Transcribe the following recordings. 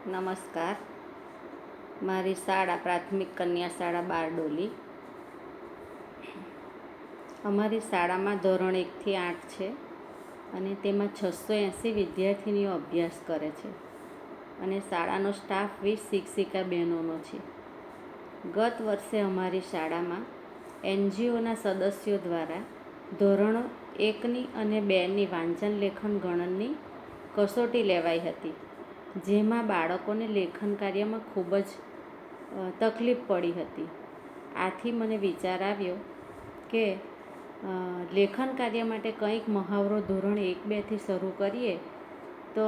નમસ્કાર. મારી શાળા પ્રાથમિક કન્યા શાળા બારડોલી. અમારી શાળામાં ધોરણ 1થી 8 છે અને તેમાં 680 વિદ્યાર્થીનીઓ અભ્યાસ કરે છે અને શાળાનો સ્ટાફ 20 શિક્ષિકા બહેનોનો છે. ગત વર્ષે અમારી શાળામાં NGOના સદસ્યો દ્વારા ધોરણ 1ની અને 2ની વાંચન લેખન ગણનની કસોટી લેવાઈ હતી, જેમાં બાળકોને લેખન કાર્યમાં ખૂબ જ તકલીફ પડી હતી. આથી મને વિચાર આવ્યો કે લેખન કાર્ય માટે કંઈક મહાવરો ધોરણ 1-2થી શરૂ કરીએ તો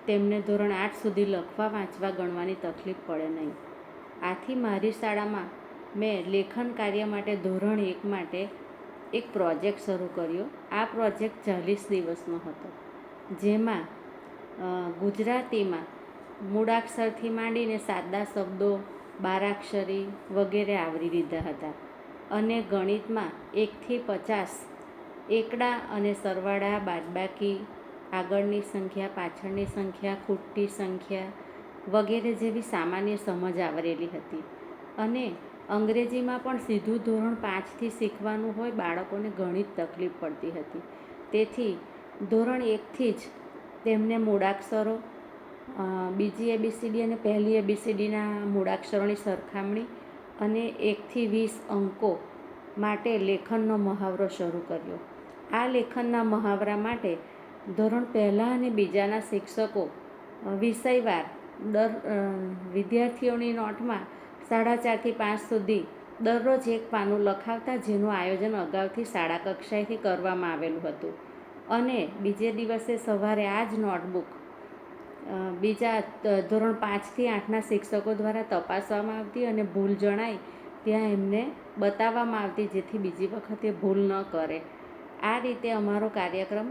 તેમને ધોરણ 8 સુધી લખવા, વાંચવા, ગણવાની તકલીફ પડે નહીં. આથી મારી શાળામાં મેં લેખન કાર્ય માટે ધોરણ 1 માટે એક પ્રોજેક્ટ શરૂ કર્યો. આ પ્રોજેક્ટ 40 દિવસનો હતો, જેમાં ગુજરાતીમાં મૂળાક્ષરથી માંડીને સાદા શબ્દો, બારાક્ષરી વગેરે આવરી લીધા હતા અને ગણિતમાં 1થી 50 એકડા અને સરવાળા, બાદબાકી, આગળની સંખ્યા, પાછળની સંખ્યા, ખૂટતી સંખ્યા વગેરે જેવી સામાન્ય સમજ આવરેલી હતી. અને અંગ્રેજીમાં પણ સીધું ધોરણ 5થી શીખવાનું હોય, બાળકોને ઘણી જ તકલીફ પડતી હતી. તેથી ધોરણ 1થી જ તેમને મૂળાક્ષરો, બીજી ABCD અને પહેલી ABCDના મૂળાક્ષરોની સરખામણી અને 1થી 20 અંકો માટે લેખનનો મહાવરો શરૂ કર્યો. આ લેખનના મહાવરા માટે ધોરણ 1 અને 2ના શિક્ષકો વિષયવાર વિદ્યાર્થીઓની નોટમાં 4.5થી 5 સુધી દરરોજ એક પાનું લખાવતા, જેનું આયોજન અગાઉથી શાળા કક્ષાએથી કરવામાં આવેલું હતું. અને બીજે દિવસે સવારે આ જ નોટબુક બીજા ધોરણ 5થી 8ના શિક્ષકો દ્વારા તપાસવામાં આવતી અને ભૂલ જણાય ત્યાં એમને બતાવવામાં આવતી, જેથી બીજી વખતે ભૂલ ન કરે. આ રીતે અમારો કાર્યક્રમ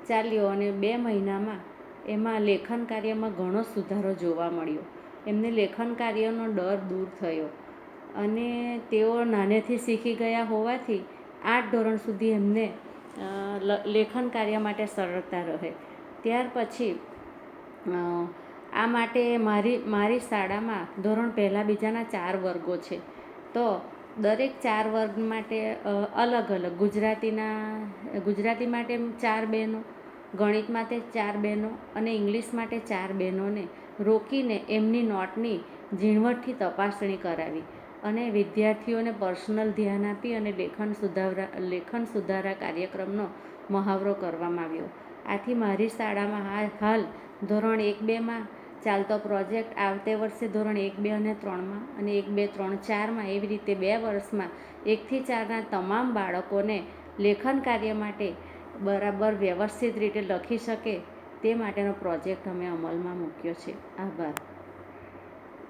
ચાલ્યો અને 2 મહિનામાં એમાં લેખન કાર્યમાં ઘણો સુધારો જોવા મળ્યો. એમને લેખન કાર્યનો ડર દૂર થયો અને તેઓ નાનેથી શીખી ગયા હોવાથી 8 ધોરણ સુધી એમને લેખન કાર્ય માટે સરળતા રહે. ત્યાર પછી આ માટે મારી શાળામાં ધોરણ 1, 2ના 4 વર્ગો છે. તો દરેક 4 વર્ગ માટે અલગ અલગ ગુજરાતી માટે 4 બહેનો, ગણિત માટે 4 બહેનો અને ઇંગ્લિશ માટે 4 બહેનોને રોકીને એમની નોટની ઝીણવટથી તપાસણી કરાવી અને વિદ્યાર્થીઓને પર્સનલ ધ્યાન આપી અને લેખન સુધારા કાર્યક્રમનો મહાવરો કરવામાં આવ્યો. આથી મારી શાળામાં હાલ ધોરણ 1-2માં ચાલતો પ્રોજેક્ટ આવતે વર્ષે ધોરણ 1, 2 અને 3માં અને 1, 2, 3, 4માં એવી રીતે 2 વર્ષમાં 1થી 4ના તમામ બાળકોને લેખન કાર્ય માટે બરાબર વ્યવસ્થિત રીતે લખી શકે તે માટેનો પ્રોજેક્ટ અમે અમલમાં મૂક્યો છે. આભાર.